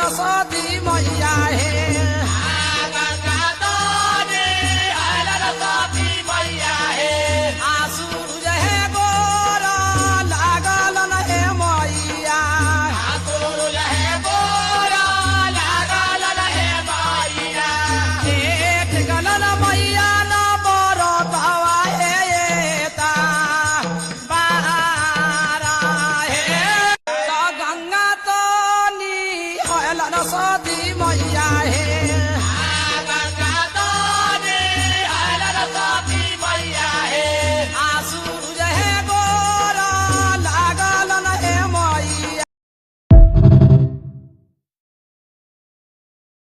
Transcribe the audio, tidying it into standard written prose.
सरस्वती मैया हे गंगा तोरे सरस्वती मैया हे सूरज हे गोर लागल न हे मैया सूरज हे गोर लागल हे मैया एक गलन मैया न बरतवा हे ता बारा हे गंगा तो सरस्वती मैया हे